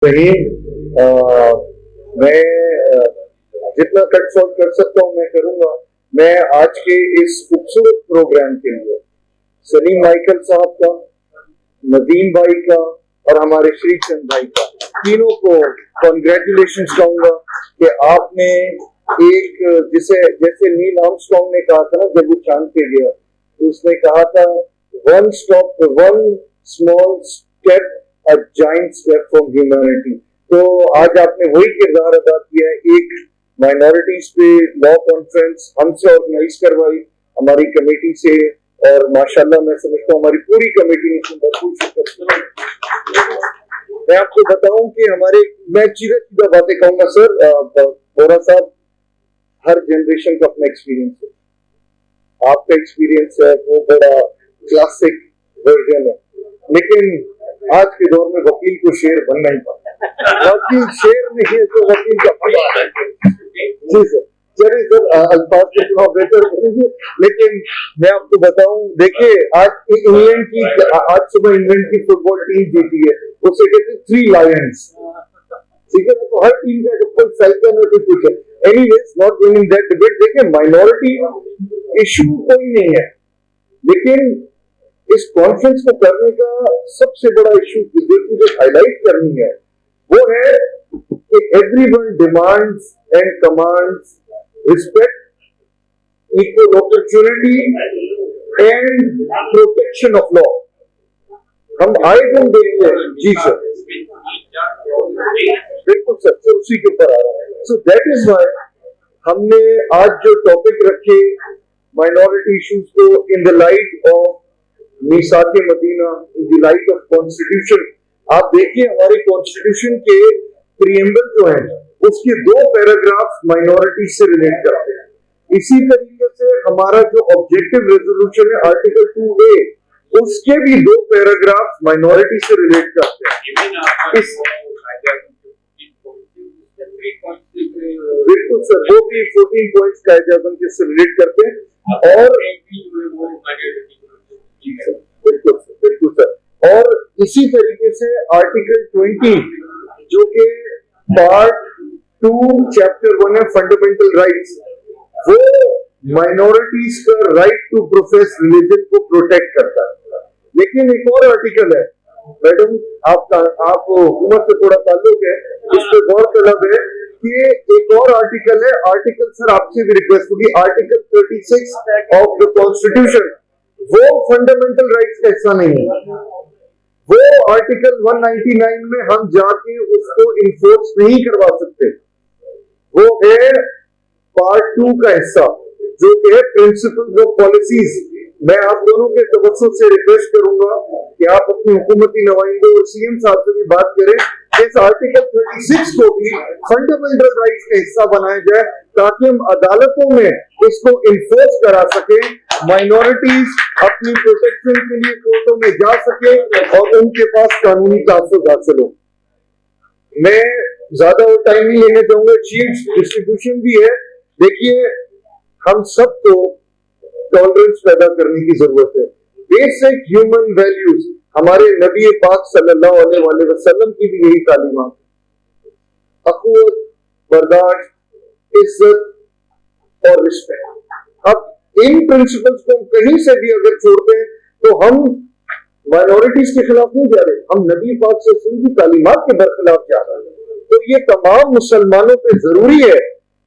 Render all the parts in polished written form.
वही मैं जितना कट शॉर्ट कर सकता हूँ मैं करूंगा। मैं आज के इस खूबसूरत प्रोग्राम के लिए सलीम माइकल साहब का, नदीम भाई का और हमारे श्रीचंद भाई का, तीनों को कॉन्ग्रेचुलेशन कहूंगा कि आपने एक जैसे नील आर्मस्ट्रांग ने कहा था ना जब वो चांद पे गया, तो उसने कहा था one small step a giant step for humanity. तो आज आपने वही किरदार अदा किया है। एक माइनॉरिटीज पे लॉ कॉन्फ्रेंस हमसे ऑर्गेनाइज करवाई हमारी कमेटी से, और माशाल्लाह मैं समझता हूँ हमारी पूरी कमेटी ने भरपूर शिरकत। मैं आपको बताऊं कि मैं सीधा सीधा बातें कहूंगा सर। बोरा साहब, हर जनरेशन का अपना एक्सपीरियंस है। आपका एक्सपीरियंस है वो बड़ा क्लासिक वर्जन है, लेकिन आज के दौर में वकील को शेर बनना ही पड़ता। वकील शेर नहीं है तो वकील का फला है। जी सर, चलिए सर, अल्फाज के चुनाव बेहतर करेंगे, लेकिन मैं आपको बताऊं, देखिए आज इंग्लैंड की, आज सुबह इंग्लैंड की फुटबॉल टीम जीती है, उसे कहते हैं थ्री लायंस। ठीक है, तो हर टीम का कोई साइकिल में कुछ है। Anyways, not going in that debate. देखिए, माइनॉरिटी इशू कोई नहीं है, लेकिन इस कॉन्फ्रेंस को करने का सबसे बड़ा इशू जो हाईलाइट करनी है वो है कि everyone demands and commands respect, equal opportunity and protection of law. हम आए दिन देखते हैं। जी सर, बिल्कुल सर, उसी के ऊपर आ रहा है। सो दैट इज व्हाई हमने आज जो टॉपिक रखे माइनॉरिटी इश्यूज को इन द लाइट ऑफ मीसाके मदीना, in the light of constitution. आप देखिए हमारे कॉन्स्टिट्यूशन के प्रीएम्बल जो है उसके 2 पैराग्राफ माइनॉरिटी से रिलेट करते हैं। इसी तरीके से हमारा जो ऑब्जेक्टिव रेजोल्यूशन है आर्टिकल 2A, उसके भी 2 पैराग्राफ माइनॉरिटी से रिलेट करते हैं। बिल्कुल सर, वो भी 14 पॉइंट्स कायदे आज़म के से रिलेट करते हैं। और बिल्कुल सर, और इसी तरीके से आर्टिकल 20 जो कि पार्ट 2 चैप्टर 1 है फंडामेंटल राइट्स, वो माइनॉरिटीज का राइट टू प्रोफेस रिलीजन को प्रोटेक्ट करता है। लेकिन एक और आर्टिकल है, मैडम आप हुकूमत से थोड़ा ताल्लुक है, इस पे गौर तलब है कि एक और आर्टिकल है, आर्टिकल सर आपसे भी रिक्वेस्ट होगी, आर्टिकल 36 ऑफ द कॉन्स्टिट्यूशन, वो फंडामेंटल राइट्स का हिस्सा नहीं है। वो आर्टिकल 199 में हम जाके उसको इन्फोर्स नहीं करवा सकते। वो है पार्ट 2 का हिस्सा जो कि है प्रिंसिपल्स ऑफ पॉलिसीज। मैं आप दोनों के तवज्जुह से रिक्वेस्ट करूंगा कि आप अपने हुकूमती नुमाइंदों और सीएम साहब से भी बात करें, इस आर्टिकल 36 को भी फंडामेंटल राइट्स का हिस्सा बनाया जाए ताकि हम अदालतों में इसको इन्फोर्स करा सके, माइनॉरिटीज अपनी प्रोटेक्शन के लिए कोर्टों में जा सके और उनके पास कानूनी तहफ़्फ़ुज़ हासिल हो। मैं ज्यादा टाइम नहीं लेने चाहूंगा, चीफ डिस्ट्रीब्यूशन भी है। देखिए, हम सबको टॉलरेंस पैदा करने की जरूरत है। बेसिक ह्यूमन वैल्यूज, हमारे नबी पाक सल्लल्लाहु अलैहि वसल्लम की भी यही तालीमात, अखुवत, बर्दाश्त, इज्जत और रिस्पेक्ट। अब इन प्रिंसिपल्स को हम कहीं से भी अगर छोड़ते हैं तो हम माइनॉरिटीज के खिलाफ नहीं जा रहे, हम नबी पाक से की तालीमात के बरखिलाफ जा रहे हैं। तो ये तमाम मुसलमानों पे जरूरी है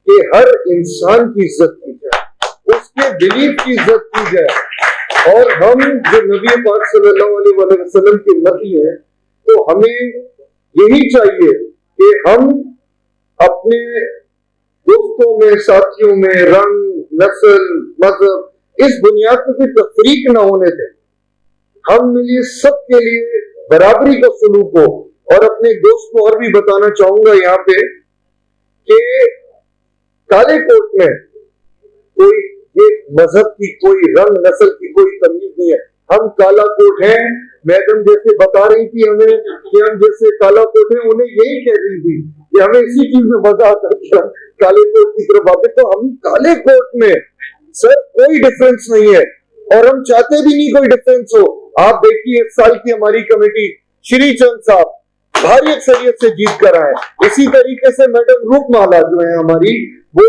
कि हर इंसान की इज्जत की जाए, उसके बिलीफ की इज्जत की जाए। और हम जो नबी पाक सल्लल्लाहु अलैहि वसल्लम की उम्मती हैं, तो हमें यही चाहिए कि हम अपने दोस्तों में, साथियों में रंग, नस्ल, मजहब इस बुनियाद पर कोई तफरीक न होने दें। हम मिलिए सबके लिए बराबरी का सलूक हो। और अपने दोस्त को और भी बताना चाहूंगा यहाँ पे कि काले कोट में कोई ये मजहब की, कोई रंग, नस्ल की कोई तमीज नहीं है। हम काला कोट हैं। मैडम जैसे बता रही थी हमें कि हम जैसे काला कोट हैं, उन्हें यही कह रही थी कि हमें इसी चीज में मजा आता है काले कोट की तरफ आते। तो हम काले कोट में सर कोई डिफरेंस नहीं है और हम चाहते भी नहीं कोई डिफरेंस हो। आप देखिए इस साल की हमारी कमेटी, श्री चंद साहब भारी अक्सरियत से जीत कर आए। इसी तरीके से मैडम रूपमाला जो है हमारी, वो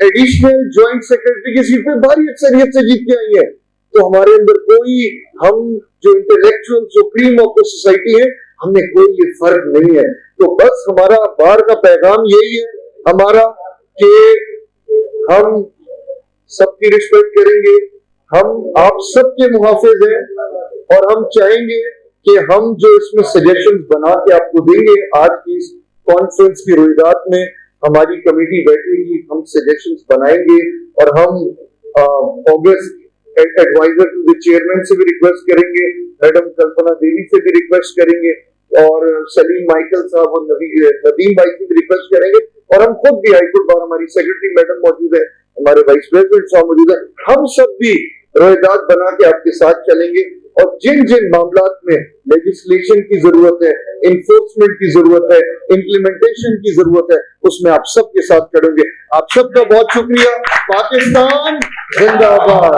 एडिशनल ज्वाइंट सेक्रेटरी की सीट पे भारी अक्सरियत से जीत के आई है। तो हमारे अंदर कोई, हम जो intellectual supreme of the society है, हमें कोई ये फर्क नहीं है। तो बस हमारा बार का पैगाम यही है हमारा कि हम सबकी रिस्पेक्ट करेंगे, हम आप सबके मुहाफिज हैं, और हम चाहेंगे कि हम जो इसमें सजेशंस बना के आपको देंगे, आज की इस कॉन्फ्रेंस की रुईदात में हमारी कमेटी बैठेगी, हम सजेशंस बनाएंगे, और हम august advisor to the chairman से भी रिक्वेस्ट करेंगे, मैडम कल्पना देवी से भी रिक्वेस्ट करेंगे, और सलीम माइकल साहब और नदीम भाई से भी रिक्वेस्ट करेंगे, और हम खुद भी हाईकोर्ट बार हमारी सेक्रेटरी मैडम मौजूद है, हमारे वाइस प्रेसिडेंट साहब मौजूद है, हम सब भी रोहिदात बना के आपके साथ चलेंगे। और जिन जिन मामलात में लेजिस्लेशन की जरूरत है, इन्फोर्समेंट की जरूरत है, इम्प्लीमेंटेशन की जरूरत है, उसमें आप सबके साथ खड़े होंगे। आप सबका बहुत शुक्रिया। पाकिस्तान जिंदाबाद।